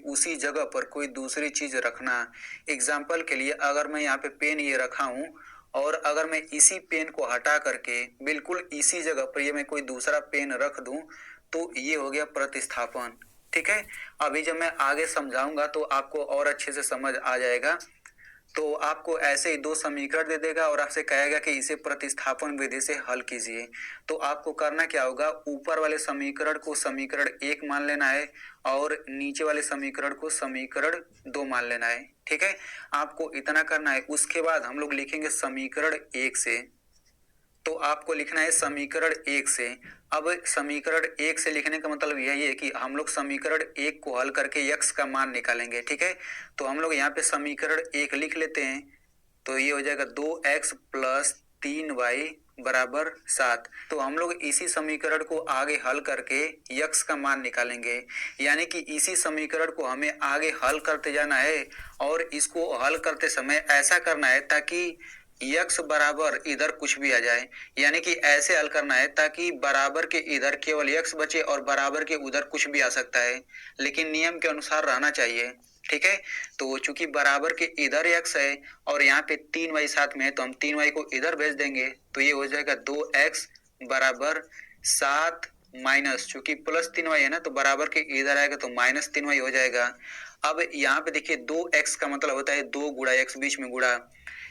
उसी जगह पर कोई दूसरी चीज रखना। एग्जाम्पल के लिए अगर मैं यहाँ पे पेन ये रखा हूँ और अगर मैं इसी पेन को हटा करके बिल्कुल इसी जगह पर ये मैं कोई दूसरा पेन रख दूं तो ये हो गया प्रतिस्थापन। ठीक है, अभी जब मैं आगे समझाऊंगा तो आपको और अच्छे से समझ आ जाएगा। तो आपको ऐसे ही दो समीकरण दे देगा और आपसे कहेगा कि इसे प्रतिस्थापन विधि से हल कीजिए। तो आपको करना क्या होगा, ऊपर वाले समीकरण को समीकरण 1 मान लेना है और नीचे वाले समीकरण को समीकरण 2 मान लेना है। ठीक है, आपको इतना करना है। उसके बाद हम लोग लिखेंगे समीकरण 1 से। तो आपको लिखना है समीकरण 1 से। अब समीकरण 1 से लिखने का मतलब यही है कि हम लोग समीकरण 1 को हल करके x का मान निकालेंगे। ठीक है, तो हम लोग यहाँ पे समीकरण 1 लिख लेते हैं। तो ये हो जाएगा 2x प्लस 3y बराबर 7। तो हम लोग इसी समीकरण को आगे हल करके x का मान निकालेंगे, यानी कि इसी समीकरण को हमें आगे हल करते जाना है और इसको हल करते समय ऐसा करना है ताकि यक्स बराबर इधर कुछ भी आ जाए, यानी कि ऐसे हल करना है ताकि बराबर के इधर केवल यक्स बचे और बराबर के उधर कुछ भी आ सकता है, लेकिन नियम के अनुसार रहना चाहिए। ठीक है, तो चूंकि बराबर के इधर यक्स है और यहाँ पे 3y साथ में है तो हम 3y को इधर भेज देंगे। तो ये हो जाएगा 2x बराबर 7 माइनस, चूंकि प्लस 3y है ना तो बराबर के इधर आएगा तो माइनस 3y हो जाएगा। अब यहाँ पे देखिए 2x का मतलब होता है 2 गुणा x, बीच में गुणा।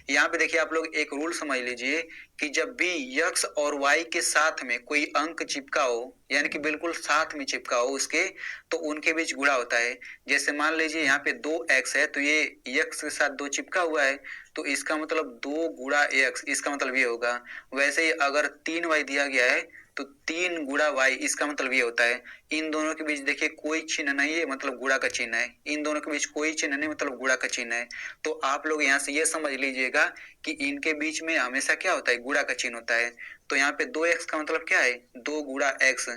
यहाँ पे देखिए आप लोग एक रूल समझ लीजिए कि जब भी यक्स और वाई के साथ में कोई अंक चिपका हो, यानी कि बिल्कुल साथ में चिपका हो उसके, तो उनके बीच गुणा होता है। जैसे मान लीजिए यहाँ पे 2x है तो ये यक्स के साथ 2 चिपका हुआ है तो इसका मतलब 2 गुणा x, इसका मतलब ये होगा। वैसे ही अगर 3y दिया गया है तो 3 गुणा y, इसका मतलब ये होता है। इन दोनों के बीच देखिए कोई चिन्ह नहीं है, मतलब गुणा का चिन्ह है। इन दोनों के बीच कोई चिन्ह नहीं, मतलब गुणा का चिन्ह है। तो आप लोग यहाँ से ये समझ लीजिएगा कि इनके बीच में हमेशा क्या होता है, गुणा का चिन्ह होता है। तो यहाँ पे 2x का मतलब क्या है, 2 गुणा x।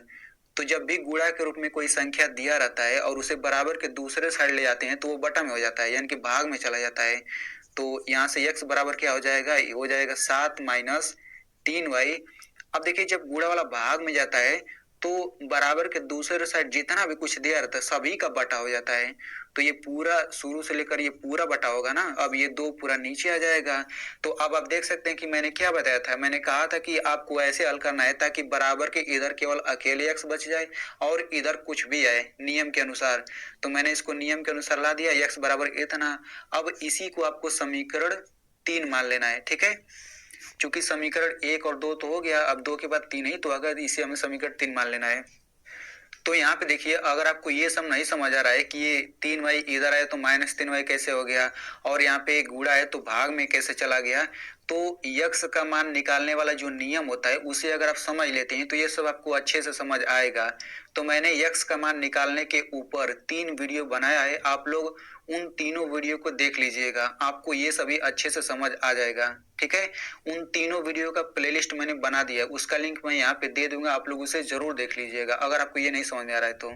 तो जब भी गुणा के रूप में कोई संख्या दिया रहता है और उसे बराबर के दूसरे साइड ले जाते हैं तो वो बटा में हो जाता है, यानी कि भाग में चला जाता है। तो यहाँ से x बराबर क्या हो जाएगा, हो जाएगा 7 माइनस 3y। अब देखिए जब गुणा वाला भाग में जाता है तो बराबर के दूसरे साइड जितना भी कुछ दिया रहता है सभी का बटा हो जाता है। तो ये पूरा शुरू से लेकर ये पूरा बटा होगा ना, अब ये 2 पूरा नीचे आ जाएगा। तो अब आप देख सकते हैं कि मैंने क्या बताया था, मैंने कहा था कि आपको ऐसे हल करना है ताकि बराबर के इधर केवल अकेले x बच जाए और इधर कुछ भी आए नियम के अनुसार। तो मैंने इसको नियम के अनुसार ला दिया, x बराबर इतना। अब इसी को आपको समीकरण 3 मान लेना है। ठीक है, चूंकि समीकरण 1 और 2 तो हो गया, अब 2 के बाद 3 ही तो अगर इसे हमें समीकरण 3 मान लेना है। तो यहाँ पे देखिए अगर आपको ये सब नहीं समझ आ रहा है कि ये 3y इधर आया तो माइनस 3y कैसे हो गया और यहाँ पे गुणा है तो भाग में कैसे चला गया, तो यक्स का मान निकालने वाला जो नियम होता है उसे अगर आप समझ लेते हैं तो ये सब आपको अच्छे से समझ आएगा। तो मैंने यक्स का मान निकालने के ऊपर 3 वीडियो बनाया है, आप लोग उन तीनों वीडियो को देख लीजिएगा, आपको ये सभी अच्छे से समझ आ जाएगा। ठीक है, उन तीनों वीडियो का प्लेलिस्ट मैंने बना दिया, उसका लिंक मैं यहाँ पे दे दूंगा, आप लोग उसे जरूर देख लीजिएगा अगर आपको ये नहीं समझ में आ रहा है तो।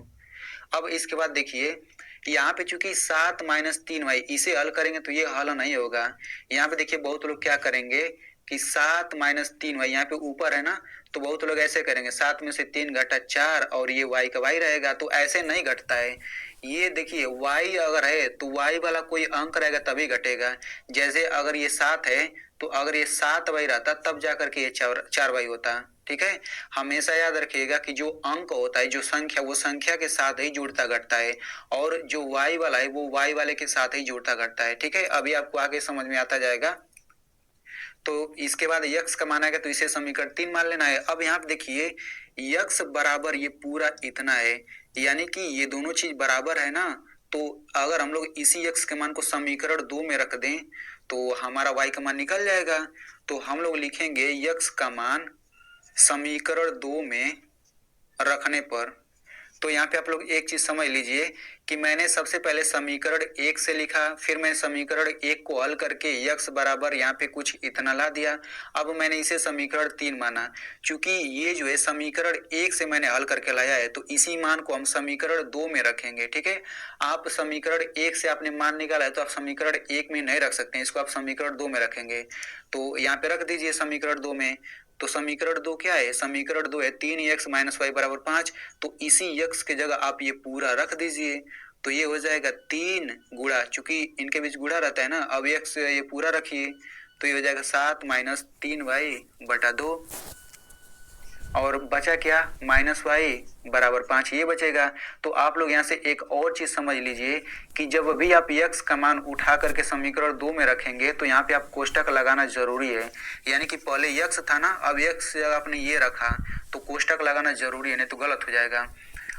अब इसके बाद देखिए यहाँ पे चूंकि 7 माइनस 3y इसे हल करेंगे तो ये हल नहीं होगा। यहाँ पे देखिए बहुत लोग क्या करेंगे कि 7 माइनस 3y यहाँ पे ऊपर है ना, तो बहुत लोग ऐसे करेंगे 7 में से 3 घटा 4 और ये y का y रहेगा, तो ऐसे नहीं घटता है। ये देखिए y अगर है तो y वाला कोई अंक रहेगा तभी घटेगा। जैसे अगर ये 7 है तो अगर ये 7y रहता तब जाकर के ये 4y होता। ठीक है, हमेशा याद रखिएगा कि जो अंक होता है, जो संख्या, वो संख्या के साथ ही जुड़ता घटता है और जो y वाला है वो y वाले के साथ ही जुड़ता घटता है। ठीक है, अभी आपको आगे समझ में आता जाएगा। तो इसके बाद यक्स का मान आएगा तो इसे समीकरण 3 मान लेना है। अब यहाँ पे देखिए यक्स बराबर ये पूरा इतना है, यानी कि ये दोनों चीज बराबर है ना, तो अगर हम लोग इसी यक्स के मान को समीकरण 2 में रख दें तो हमारा y का मान निकल जाएगा। तो हम लोग लिखेंगे यक्स का मान समीकरण 2 में रखने पर। तो यहाँ पे आप लोग एक चीज समझ लीजिए कि मैंने सबसे पहले समीकरण 1 से लिखा, फिर मैं समीकरण 1 को हल करके यक्स बराबर यहाँ पे कुछ इतना ला दिया। अब मैंने इसे समीकरण 3 माना, क्योंकि ये जो है समीकरण 1 से मैंने हल करके लाया है तो इसी मान को हम समीकरण 2 में रखेंगे। ठीक है, आप समीकरण 1 से आपने मान निकाला है तो आप समीकरण 1 में नहीं रख सकते, इसको आप समीकरण 2 में रखेंगे। तो यहाँ पे रख दीजिए समीकरण 2 में। तो समीकरण 2 क्या है, समीकरण 2 है 3x माइनस वाई बराबर 5। तो इसी यक्स की जगह आप ये पूरा रख दीजिए। तो ये हो जाएगा 3 गुणा, चूंकि इनके बीच गुणा रहता है ना, अब x ये पूरा रखिए तो ये हो जाएगा 7 माइनस 3y/2 और बचा क्या, माइनस वाई बराबर 5 ये बचेगा। तो आप लोग यहाँ से एक और चीज समझ लीजिए कि जब भी आप x का मान उठा करके समीकरण 2 में रखेंगे तो यहाँ पे आप कोष्टक लगाना जरूरी है। यानी कि पहले x था ना, अब x से आपने ये रखा तो कोष्टक लगाना जरूरी है, नहीं तो गलत हो जाएगा।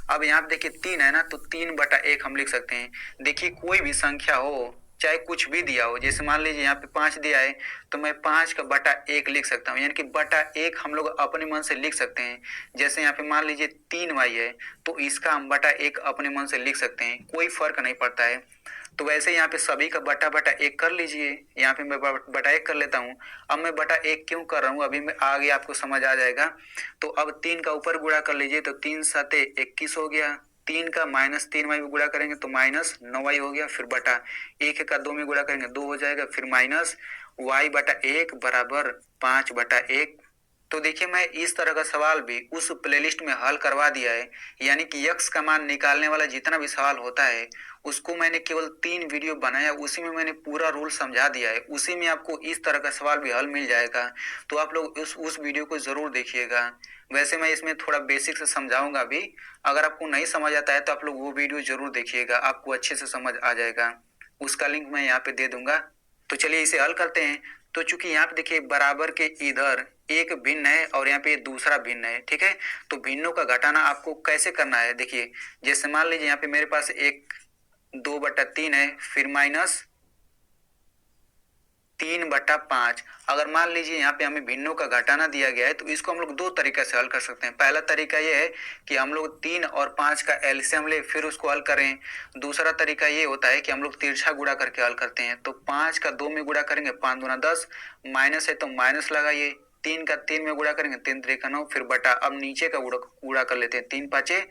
अब यहाँ पे देखिए 3 है ना, तो 3/1 हम लिख सकते हैं। देखिए कोई भी संख्या हो, चाहे कुछ भी दिया हो, जैसे मान लीजिए यहाँ पे 5 दिया है तो मैं 5/1 लिख सकता हूँ, यानी कि बटा 1 हम लोग अपने मन से लिख सकते हैं। जैसे यहाँ पे मान लीजिए 3y है तो इसका हम बटा 1 अपने मन से लिख सकते हैं, कोई फर्क नहीं पड़ता है। तो वैसे यहाँ पे सभी का बटा 1 कर लीजिए, यहाँ पे मैं बटा 1 कर लेता हूँ। अब मैं बटा 1 क्यों कर रहा हूँ अभी मैं आगे आपको समझ आ जाएगा। तो अब 3 का ऊपर गुणा कर लीजिए तो 3 7 21 हो गया, 3 का माइनस 3y में गुणा करेंगे तो माइनस 9y हो गया, फिर बटा 1 का 2 में गुणा करेंगे 2 हो जाएगा, फिर माइनस y/1 बराबर 5/1। तो देखिए मैं इस तरह का सवाल भी उस प्लेलिस्ट में हल करवा दिया है। यानी कि x का मान निकालने वाला जितना भी सवाल होता है उसको मैंने केवल 3 वीडियो बनाया, उसी में मैंने पूरा रूल समझा दिया है, उसी में आपको इस तरह का सवाल भी हल मिल जाएगा। तो आप लोग उस वीडियो को जरूर देखिएगा। वैसे मैं इसमें थोड़ा बेसिक से समझाऊंगा भी, अगर आपको नहीं समझ आता है तो आप लोग वो वीडियो जरूर देखिएगा, आपको अच्छे से समझ आ जाएगा। उसका लिंक मैं यहाँ पे दे दूंगा। तो चलिए इसे हल करते हैं। तो चूंकि यहाँ पे देखिए बराबर के इधर एक भिन्न है और यहाँ पे दूसरा भिन्न है, ठीक है। तो भिन्नों का घटाना आपको कैसे करना है, देखिए जैसे मान लीजिए यहाँ पे मेरे पास एक 2/3 है, फिर माइनस 3/5। अगर मान लीजिए यहाँ पे हमें भिन्नों का घटाना दिया गया है तो इसको हम लोग दो तरीके से हल कर सकते हैं। पहला तरीका ये है कि हम लोग 3 और 5 का एलसीएम ले फिर उसको हल करें। दूसरा तरीका ये होता है कि हम लोग तिरछा गुणा करके हल करते हैं। तो 5 का 2 में गुणा करेंगे 5 दूना 10, माइनस है तो माइनस लगाइए, 3 का 3 में गुणा करेंगे 3 3 9, फिर बटा। अब नीचे का गुणा कर लेते हैं, 3 5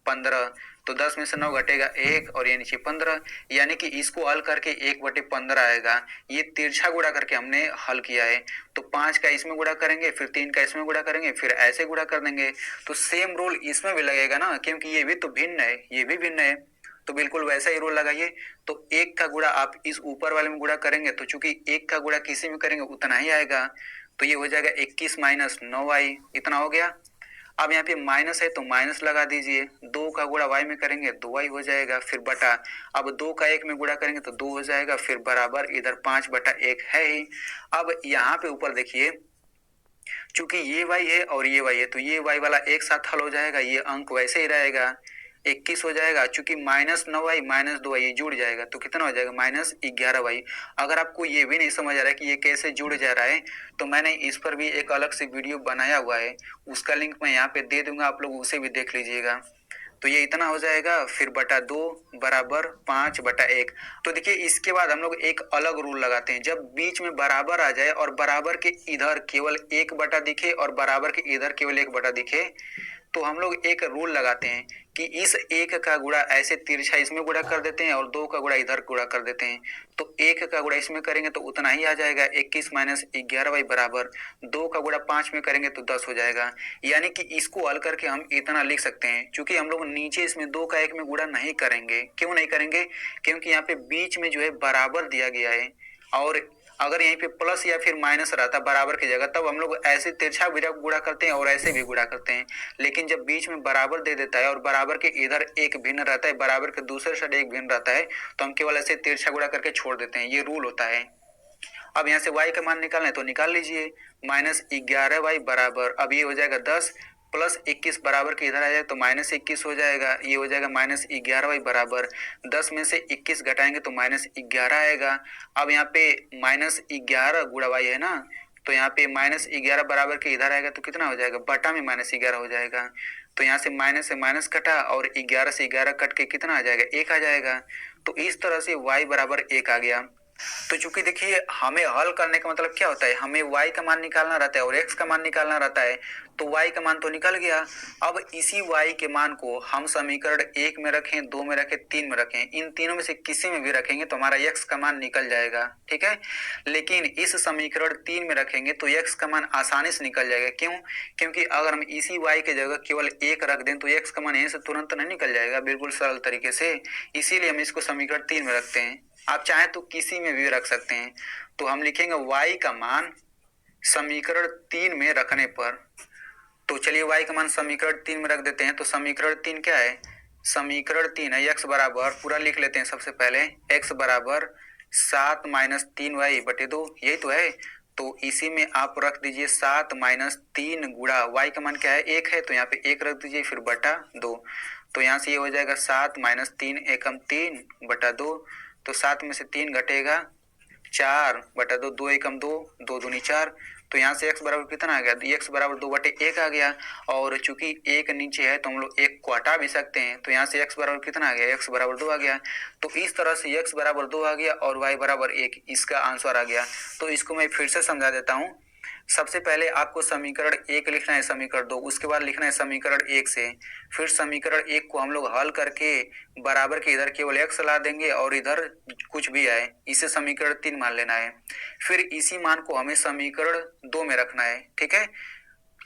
15, तो 10 में से 9 घटेगा 1 और ये नीचे 15, यानी कि इसको हल करके 1/15 आएगा। ये तिरछा गुणा करके हमने हल किया है। तो 5 का इसमें गुणा करेंगे, फिर 3 का इसमें गुणा करेंगे, फिर ऐसे गुणा कर देंगे। तो सेम रूल इसमें भी लगेगा ना, क्योंकि ये भी तो भिन्न है, ये भी भिन्न है, तो बिल्कुल वैसा ही रूल लगाइए। तो 1 का गुणा आप इस ऊपर वाले में गुणा करेंगे तो चूंकि 1 का गुणा किसी में करेंगे उतना ही आएगा, तो ये हो जाएगा 21 माइनस 9y, इतना हो गया। अब यहाँ पे माइनस है तो माइनस लगा दीजिए, 2 का गुणा y में करेंगे 2y हो जाएगा, फिर बटा। अब 2 का 1 में गुणा करेंगे तो 2 हो जाएगा, फिर बराबर इधर 5/1 है ही। अब यहाँ पे ऊपर देखिए चूंकि ये y है और ये y है तो ये y वाला एक साथ हल हो जाएगा, ये अंक वैसे ही रहेगा, 21 हो जाएगा। चूंकि माइनस 9y माइनस 2y ये जुड़ जाएगा तो कितना हो जाएगा, माइनस 11y। अगर आपको ये भी नहीं समझ आ रहा है कि ये कैसे जुड़ जा रहा है तो मैंने इस पर भी एक अलग से वीडियो बनाया हुआ है, उसका लिंक मैं यहाँ पे दे दूंगा, आप लोग उसे भी देख लीजिएगा। तो ये इतना हो जाएगा, फिर बटा 2 बराबर 5/1। तो देखिए इसके बाद हम लोग एक अलग रूल लगाते हैं, जब बीच में बराबर आ जाए और बराबर के इधर केवल 1 दिखे और बराबर के इधर केवल 1 दिखे तो हम लोग एक रूल लगाते हैं कि इस 1 का गुणा ऐसे तिरछा इसमें गुणा कर देते हैं और 2 का गुणा इधर गुणा कर देते हैं। तो 1 का गुणा इसमें करेंगे तो उतना ही आ जाएगा, 21 माइनस 11y बराबर 2 का गुणा 5 में करेंगे तो 10 हो जाएगा। यानी कि इसको हल करके हम इतना लिख सकते हैं, क्योंकि हम लोग नीचे इसमें 2 का 1 में गुणा नहीं करेंगे। क्यों नहीं करेंगे, क्योंकि यहाँ पे बीच में जो है बराबर दिया गया है, और अगर यहीं पे प्लस या फिर माइनस रहता बराबर की जगह तब हम लोग ऐसे तिरछा भी गुणा करते हैं और ऐसे भी गुणा करते हैं। लेकिन जब बीच में बराबर दे देता है और बराबर के इधर एक भिन्न रहता है, बराबर के दूसरे साइड एक भिन्न रहता है, तो हम केवल ऐसे तिरछा गुणा करके छोड़ देते हैं, ये रूल होता है। अब यहाँ से y का मान निकालना है तो निकाल लीजिए, माइनस 11y बराबर, अब ये हो जाएगा 10 प्लस 21 बराबर के इधर आ जाए तो माइनस 21 हो जाएगा, ये हो जाएगा माइनस 11y बराबर 10 में से 21 घटाएंगे तो माइनस 11 आएगा। अब यहाँ पे माइनस 11 गुणा y है ना, तो यहाँ पे माइनस 11 बराबर के इधर आएगा तो कितना हो जाएगा, बटा में माइनस 11 हो जाएगा। तो यहाँ से माइनस कटा और 11 से 11 कट के कितना आ जाएगा, 1 आ जाएगा। तो इस तरह से y बराबर 1 आ गया। तो चूंकि देखिए हमें हल करने का मतलब क्या होता है, हमें y का मान निकालना रहता है और x का मान निकालना रहता है। तो y का मान तो निकल गया। अब इसी y के मान को हम समीकरण 1 में रखें, 2 में रखें, 3 में रखें, इन तीनों में से किसी में भी रखेंगे तो हमारा x का मान निकल जाएगा। ठीक है, लेकिन इस समीकरण 3 में रखेंगे तो x का मान आसानी से निकल जाएगा। क्यों? क्योंकि अगर हम इसी y की जगह केवल 1 रख दें तो x का मान यहीं से तुरंत नहीं निकल जाएगा, बिल्कुल सरल तरीके से। इसीलिए हम इसको समीकरण 3 में रखते हैं। आप चाहें तो किसी में भी रख सकते हैं। तो हम लिखेंगे y का मान समीकरण 3 में रखने पर। तो चलिए y का मान समीकरण 3 में रख देते हैं। तो समीकरण 3 क्या है? समीकरण 3 है x बराबर, पूरा लिख लेते हैं सबसे पहले, x बराबर 7 माइनस 3y बटे 2, यही तो है। तो इसी में आप रख दीजिए 7 माइनस 3 गुणा y का मान क्या है? 1 है, तो यहाँ पे 1 रख दीजिए, फिर बटा 2। तो यहाँ से ये हो जाएगा 7 माइनस 3 एकम 3 बटा 2। तो 7 में से 3 घटेगा 4 बटा 2, 2 एकम 2, 2 दूनी 4। तो यहाँ से x बराबर कितना आ गया? x बराबर 2 बटे 1 आ गया। और चूंकि 1 नीचे है तो हम लोग 1 को हटा भी सकते हैं। तो यहाँ से x बराबर कितना आ गया? x बराबर 2 आ गया। तो इस तरह से x बराबर 2 आ गया और y बराबर 1, इसका आंसर आ गया। तो इसको मैं फिर से समझा देता हूँ। सबसे पहले आपको समीकरण 1 लिखना है, समीकरण 2, उसके बाद लिखना है समीकरण 1 से। फिर समीकरण 1 को हम लोग हल करके बराबर के इधर केवल x ला देंगे और इधर कुछ भी आए, इसे समीकरण 3 मान लेना है। फिर इसी मान को हमें समीकरण 2 में रखना है। ठीक है,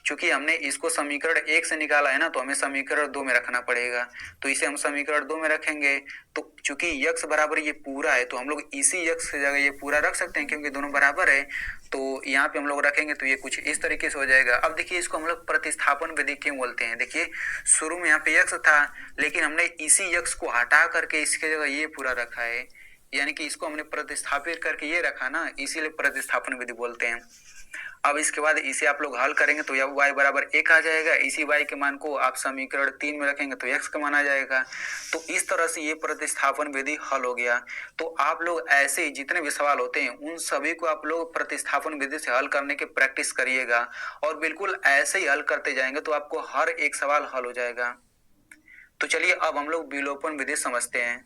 चूंकि हमने इसको समीकरण 1 से निकाला है ना, तो हमें समीकरण 2 में रखना पड़ेगा। तो इसे हम समीकरण 2 में रखेंगे। तो चूंकि x बराबर ये पूरा है तो हम लोग इसी x की जगह ये पूरा रख सकते हैं, क्योंकि दोनों बराबर है। तो यहाँ पे हम लोग रखेंगे तो ये कुछ इस तरीके से हो जाएगा। अब देखिए इसको हम लोग प्रतिस्थापन विधि क्यों बोलते हैं। देखिए शुरू में यहाँ पे x था, लेकिन हमने इसी x को हटा करके इसके जगह ये पूरा रखा है, यानी कि इसको हमने प्रतिस्थापित करके ये रखा ना, इसीलिए प्रतिस्थापन विधि बोलते हैं। अब इसके बाद इसे आप लोग हल करेंगे तो यह y बराबर 1 आ जाएगा। इसी y के मान को आप समीकरण 3 में रखेंगे तो x का मान आ जाएगा। तो इस तरह से ये प्रतिस्थापन विधि हल हो गया। तो आप लोग ऐसे ही जितने भी सवाल होते हैं उन सभी को आप लोग प्रतिस्थापन विधि से हल करने की प्रैक्टिस करिएगा, और बिल्कुल ऐसे ही हल करते जाएंगे तो आपको हर एक सवाल हल हो जाएगा। तो चलिए अब हम लोग विलोपन विधि समझते हैं।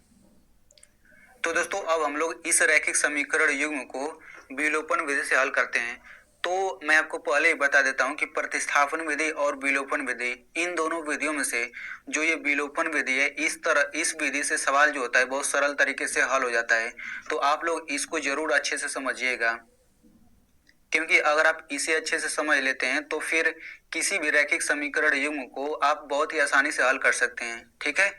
तो दोस्तों अब हम लोग इस रैखिक समीकरण युग्म को विलोपन विधि से हल करते हैं। तो मैं आपको पहले ही बता देता हूं कि प्रतिस्थापन विधि और विलोपन विधि, इन दोनों विधियों में से जो ये विलोपन विधि है, इस विधि से सवाल जो होता है बहुत सरल तरीके से हल हो जाता है। तो आप लोग इसको जरूर अच्छे से समझिएगा, क्योंकि अगर आप इसे अच्छे से समझ लेते हैं तो फिर किसी भी रैखिक समीकरण युग्म को आप बहुत ही आसानी से हल कर सकते हैं। ठीक है,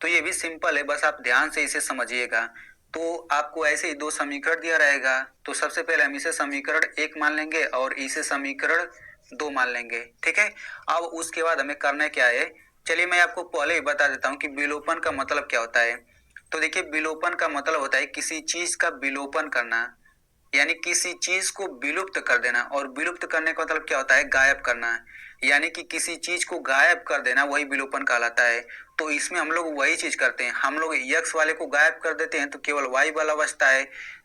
तो ये भी सिंपल है, बस आप ध्यान से इसे समझिएगा। तो आपको ऐसे ही दो समीकरण दिया रहेगा। तो सबसे पहले हम इसे समीकरण 1 मान लेंगे और इसे समीकरण 2 मान लेंगे। ठीक है, अब उसके बाद हमें करना क्या है, चलिए मैं आपको पहले ही बता देता हूँ कि विलोपन का मतलब क्या होता है। तो देखिए विलोपन का मतलब होता है किसी चीज का विलोपन करना, यानी किसी चीज को विलुप्त कर देना। और विलुप्त करने का मतलब क्या होता है? गायब करना, यानी कि किसी चीज को गायब कर देना, वही विलोपन कहलाता है। तो इसमें हम लोग वही चीज करते हैं, हम लोग x वाले को गायब कर देते हैं तो केवल y वाला बचता है।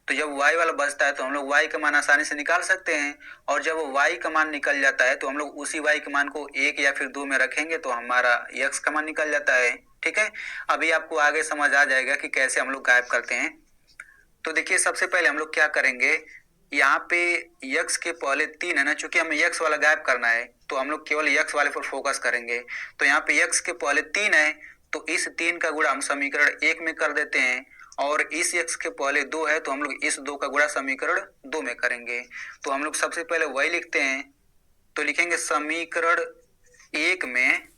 तो जब y वाला बचता है तो हम लोग y का मान आसानी से निकाल सकते हैं, और जब y का मान निकल जाता है तो हम लोग उसी y के मान को 1 या फिर 2 में रखेंगे तो हमारा x का मान निकल जाता है। ठीक है, अभी आपको आगे समझ आ जाएगा कि कैसे हम लोग गायब करते हैं। तो देखिए सबसे पहले हम लोग क्या करेंगे, यहाँ पे x के पहले 3 है ना, चूंकि हमें x वाला गायब करना है तो हम लोग केवल x वाले पर फोकस करेंगे। तो यहाँ पे x के पहले 3 है तो इस 3 का गुणा हम समीकरण 1 में कर देते हैं, और इस x के पहले 2 है तो हम लोग इस 2 का गुणा समीकरण 2 में करेंगे। तो हम लोग सबसे पहले वही लिखते हैं। तो लिखेंगे समीकरण 1 में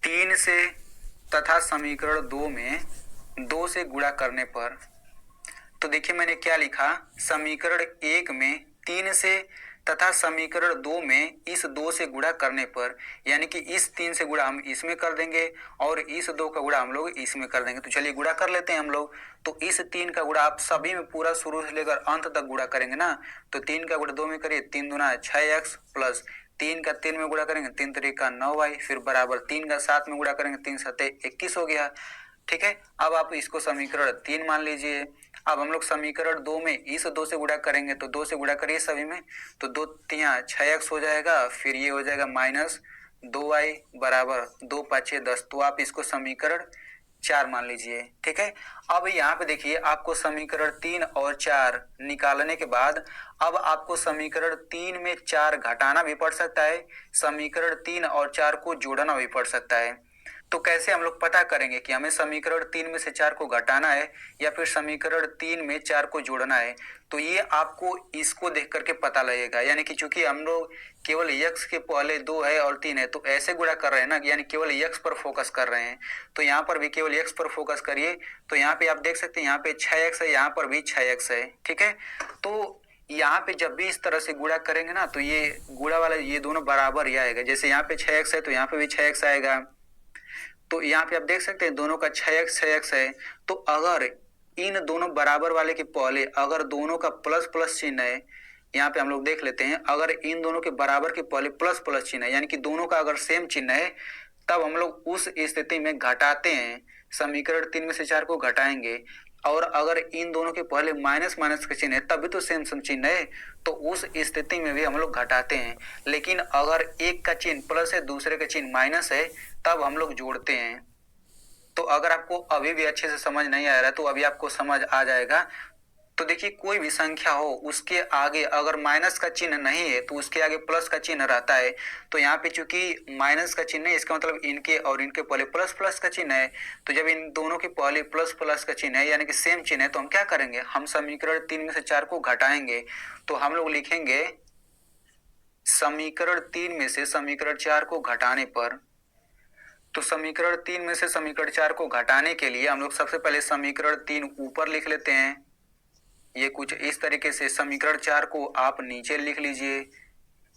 3 से तथा समीकरण 2 में 2 से गुणा करने पर। तो देखिए मैंने क्या लिखा, समीकरण 1 में 3 से तथा समीकरण 2 में इस 2 से गुणा करने पर, यानी कि इस 3 से गुणा हम इसमें कर देंगे और इस 2 का गुणा हम लोग इसमें कर देंगे। तो चलिए गुणा कर लेते हैं हम लोग। तो इस 3 का गुणा आप सभी में पूरा शुरू से लेकर अंत तक गुणा करेंगे ना। तो 3 का गुणा 2 में करिए, 3 दूना 6x प्लस 3 का 3 में गुणा करेंगे 3 तरीका 9y, फिर बराबर 3 का 7 में गुणा करेंगे 3 सते 21 हो गया। ठीक है, अब आप इसको समीकरण 3 मान लीजिए। अब हम लोग समीकरण 2 में इस 2 से गुणा करेंगे, तो 2 से गुणा करिए सभी में, तो 2 तिया 6x हो जाएगा, फिर ये हो जाएगा माइनस 2y बराबर 2 5 10। तो आप इसको समीकरण 4 मान लीजिए, ठीक है। अब यहाँ पे देखिए आपको समीकरण 3 और 4 निकालने के बाद अब आपको समीकरण 3 में 4 घटाना भी पड़ सकता है, समीकरण 3 और 4 को जोड़ना भी पड़ सकता है। तो कैसे हम लोग पता करेंगे कि हमें समीकरण 3 में से 4 को घटाना है या फिर समीकरण 3 में 4 को जोड़ना है? तो ये आपको इसको देख करके पता लगेगा, यानी कि चूंकि हम लोग केवल x के पहले 2 है और 3 है तो ऐसे गुणा कर रहे हैं ना, यानी केवल x पर फोकस कर रहे हैं। तो यहाँ पर भी केवल x पर फोकस करिए, तो यहाँ पे आप देख सकते हैं यहाँ पे 6x है, यहाँ पर भी 6x है, ठीक है। तो यहाँ पे जब भी इस तरह से गुणा करेंगे ना तो ये गुणा वाला ये दोनों बराबर ही आएगा। जैसे यहाँ पे 6x है तो यहाँ पे भी 6x आएगा। तो यहाँ पे आप देख सकते हैं दोनों का 6x है। तो अगर इन दोनों बराबर वाले के पहले अगर दोनों का प्लस प्लस चिन्ह है, यहाँ पे हम लोग देख लेते हैं, अगर इन दोनों के बराबर के पहले प्लस प्लस चिन्ह है यानी कि दोनों का अगर सेम चिन्ह है, तब हम लोग उस स्थिति में घटाते हैं, समीकरण 3 में से 4 को घटाएंगे। और अगर इन दोनों के पहले माइनस माइनस का चिन्ह है तब भी तो सेम सेम चिन्ह है, तो उस स्थिति में भी हम लोग घटाते हैं। लेकिन अगर एक का चिन्ह प्लस है दूसरे का चिन्ह माइनस है तब हम लोग जोड़ते हैं। तो अगर आपको अभी भी अच्छे से समझ नहीं आ रहा है तो अभी आपको समझ आ जाएगा। तो देखिए कोई भी संख्या हो उसके आगे अगर माइनस का चिन्ह नहीं है तो उसके आगे प्लस का चिन्ह रहता है। तो यहाँ पे चूंकि माइनस का चिन्ह है इसका मतलब इनके और इनके पहले प्लस प्लस का चिन्ह है। तो जब इन दोनों के पहले प्लस प्लस का चिन्ह है यानी कि सेम चिन्ह है तो हम क्या करेंगे, हम समीकरण 3 में से 4 को घटाएंगे। तो हम लोग लिखेंगे समीकरण 3 में से समीकरण 4 को घटाने पर, तो समीकरण 3 में से समीकरण 4 को घटाने के लिए हम लोग सबसे पहले समीकरण 3 ऊपर लिख लेते हैं। ये कुछ इस तरीके से समीकरण 4 को आप नीचे लिख लीजिए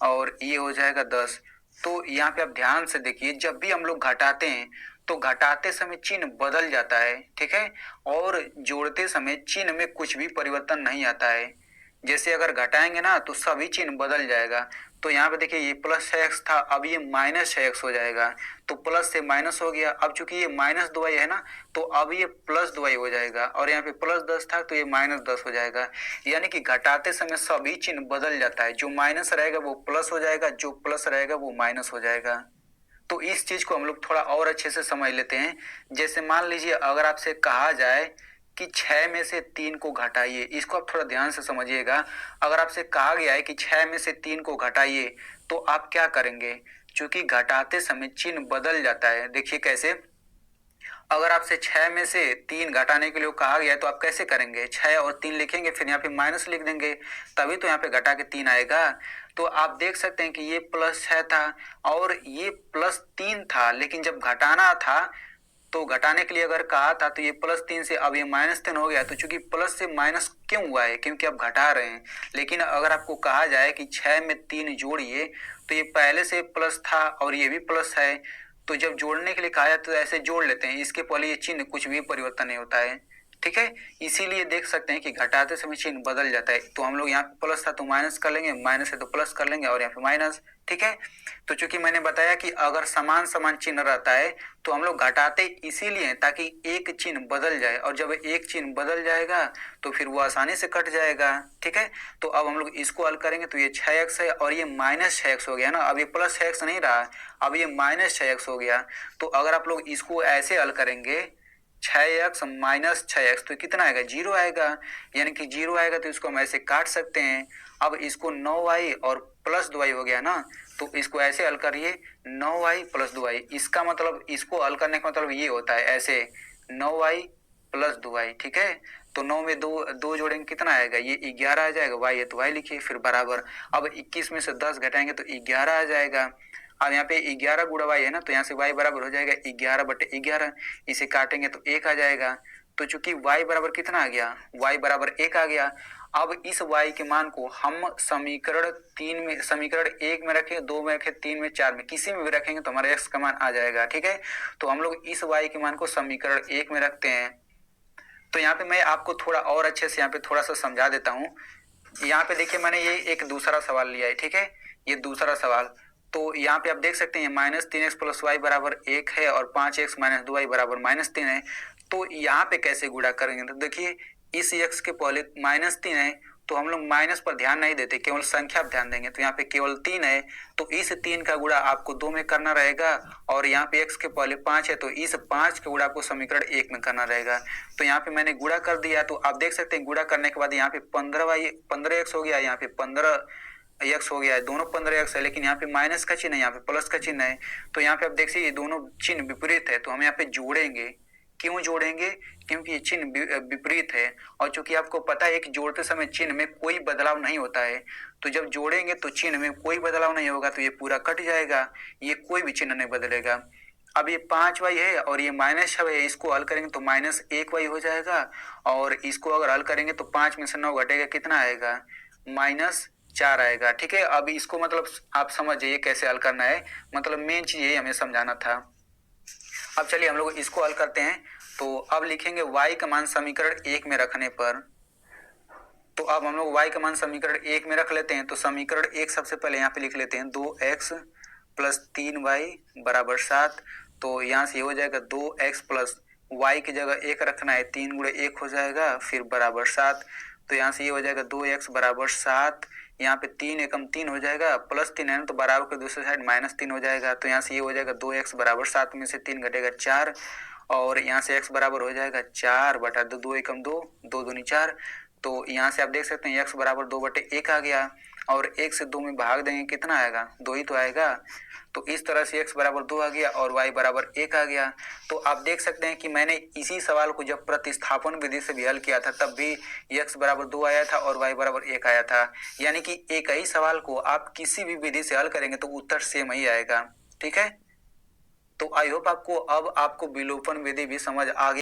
और ये हो जाएगा 10। तो यहाँ पे आप ध्यान से देखिए जब भी हम लोग घटाते हैं तो घटाते समय चिन्ह बदल जाता है, ठीक है, और जोड़ते समय चिन्ह में कुछ भी परिवर्तन नहीं आता है। जैसे अगर घटाएंगे ना तो सभी चिन्ह बदल जाएगा। तो यहाँ पे देखिए ये प्लस 6x था, अब ये माइनस 6x हो जाएगा। तो प्लस से माइनस हो गया, अब चूंकि ये माइनस 2y है ना तो अब ये प्लस 2y हो जाएगा। और यहाँ पे प्लस 10 था तो ये माइनस 10 हो जाएगा। यानी कि घटाते समय सभी चिन्ह बदल जाता है, जो माइनस रहेगा वो प्लस हो जाएगा, जो प्लस रहेगा वो माइनस हो जाएगा। तो इस चीज को हम लोग थोड़ा और अच्छे से समझ लेते हैं। जैसे मान लीजिए अगर आपसे कहा जाए कि 6 में से 3 को घटाइए, इसको आप थोड़ा ध्यान से समझिएगा। अगर आपसे कहा गया है कि 6 में से 3 को घटाइए तो आप क्या करेंगे, क्योंकि घटाते समय चिन्ह बदल जाता है। देखिए कैसे, अगर आपसे 6 में से 3 घटाने के लिए कहा गया है तो आप कैसे करेंगे, 6 और 3 लिखेंगे फिर यहाँ पे माइनस लिख देंगे, तभी तो यहाँ पे घटा के 3 आएगा। तो आप देख सकते हैं कि ये प्लस 6 था और ये प्लस 3 था, लेकिन जब घटाना था तो घटाने के लिए अगर कहा था तो ये प्लस 3 से अब ये माइनस 3 हो गया। तो चूंकि प्लस से माइनस क्यों हुआ है, क्योंकि आप घटा रहे हैं। लेकिन अगर आपको कहा जाए कि 6 में 3 जोड़िए तो ये पहले से प्लस था और ये भी प्लस है, तो जब जोड़ने के लिए कहा जाए तो ऐसे जोड़ लेते हैं, इसके पहले ये चिन्ह कुछ भी परिवर्तन नहीं होता है, ठीक है। इसीलिए देख सकते हैं कि घटाते समय चिन्ह बदल जाता है। तो हम लोग यहाँ पे प्लस था तो माइनस कर लेंगे, माइनस है तो प्लस कर लेंगे और यहाँ पे माइनस, ठीक है। तो चूंकि मैंने बताया कि अगर समान समान चिन्ह रहता है तो हम लोग घटाते इसीलिए ताकि एक चिन्ह बदल जाए, और जब एक चिन्ह बदल जाएगा तो फिर वो आसानी से कट जाएगा, ठीक है। तो अब हम लोग इसको हल करेंगे तो ये 6x है और ये माइनस 6x हो गया ना, अब ये प्लस 6x नहीं रहा, अब ये माइनस 6x हो गया। तो अगर आप लोग इसको ऐसे हल करेंगे 6x माइनस 6x तो कितना आएगा, 0 आएगा। यानी कि 0 आएगा तो इसको हम ऐसे काट सकते हैं। अब इसको 9y और प्लस 2y हो गया ना, तो इसको ऐसे हल करिए 9y प्लस 2y। इसका मतलब इसको हल करने का मतलब ये होता है ऐसे 9y प्लस 2y, ठीक है। तो 9 में दो जोड़ेंगे कितना आएगा, ये 11 आ जाएगा, y है तो y लिखिए फिर बराबर। अब 21 में से 10 घटाएंगे तो 11 आ जाएगा। अब यहाँ पे 11 गुणा y है ना, तो यहाँ से y बराबर हो जाएगा 11/11। इसे काटेंगे तो 1 आ जाएगा। तो चूंकि y बराबर कितना आ गया, y बराबर 1 आ गया। अब इस y के मान को हम समीकरण 3 में, समीकरण 1 में रखें, 2 में रखें, 3 में, 4 में, किसी में भी रखेंगे तो हमारा x का मान आ जाएगा, ठीक है। तो हम लोग इस y के मान को समीकरण 1 में रखते हैं। तो यहाँ पे मैं आपको थोड़ा और अच्छे से यहाँ पे थोड़ा सा समझा देता हूँ। यहाँ पे देखिए मैंने ये एक दूसरा सवाल लिया है, ठीक है, ये दूसरा सवाल। तो यहाँ पे आप देख सकते हैं -3x प्लस y बराबर 1 है और 5x माइनस 2y बराबर -3 है। तो यहाँ पे कैसे गुणा करेंगे, तो देखिए इस x के पहले -3 है तो हम लोग माइनस पर ध्यान नहीं देते, केवल संख्या पर ध्यान देंगे। तो यहाँ पे केवल 3 है, तो इस 3 का गुणा आपको 2 में करना रहेगा, और यहाँ पे x के पहले 5 है, तो इस 5 का गुणा आपको समीकरण 1 में करना रहेगा। तो यहाँ पे मैंने गुणा कर दिया, तो आप देख सकते हैं गुणा करने के बाद यहाँ पे 15x हो गया, यहाँ पे 15x हो गया है, दोनों 15x है, लेकिन यहाँ पे माइनस का चिन्ह है, यहाँ पे प्लस का चिन्ह है। तो यहाँ पे आप देख सकते दोनों चिन्ह विपरीत है, तो हम यहाँ पे जोड़ेंगे। क्यों जोड़ेंगे? क्योंकि ये चिन्ह विपरीत है, और चूंकि आपको पता है कि जोड़ते समय चिन्ह में कोई बदलाव नहीं होता है, तो जब जोड़ेंगे तो चिन्ह में कोई बदलाव नहीं होगा, तो ये पूरा कट जाएगा, ये कोई भी चिन्ह नहीं बदलेगा। अब ये 5y है और ये माइनस 6 है, इसको हल करेंगे तो -1y हो जाएगा, और इसको अगर हल करेंगे तो 5 में से 9 घटेगा, कितना आएगा? -4 आएगा। ठीक है, अब इसको मतलब आप समझ जाइए कैसे हल करना है, मतलब मेन चीज यही हमें समझाना था। अब चलिए हम लोग इसको हल करते हैं। तो अब लिखेंगे y का मान समीकरण 1 में रखने पर, तो अब हम लोग y का मान समीकरण 1 में रख लेते हैं। तो समीकरण 1 सबसे पहले यहाँ पे लिख लेते हैं, 2x + 3y = 7। तो यहाँ से ये हो जाएगा 2x + y की जगह 1 रखना है, 3 × 1 हो जाएगा, फिर बराबर 7। तो यहाँ से ये हो जाएगा 2x = 7, यहाँ पे 3 एकम 3 हो जाएगा, +3 है ना, तो बराबर के दूसरी साइड -3 हो जाएगा। तो यहाँ से ये हो जाएगा 2x = 7 में से 3 घटेगा 4, और यहाँ से x बराबर हो जाएगा 4/2, 2 एकम 2, 2 दूनी 4। तो यहाँ से आप देख सकते हैं x बराबर 2/1 आ गया, और 1 से 2 में भाग देंगे, कितना आएगा? 2 ही तो आएगा। तो इस तरह से x बराबर 2 आ गया और y बराबर 1 आ गया। तो आप देख सकते हैं कि मैंने इसी सवाल को जब प्रतिस्थापन विधि से भी हल किया था, तब भी x बराबर 2 आया था और y बराबर 1 आया था। यानी कि एक ही सवाल को आप किसी भी विधि से हल करेंगे तो उत्तर सेम ही आएगा। ठीक है, तो आई होप आपको अब आपको विलोपन विधि भी समझ आ गई।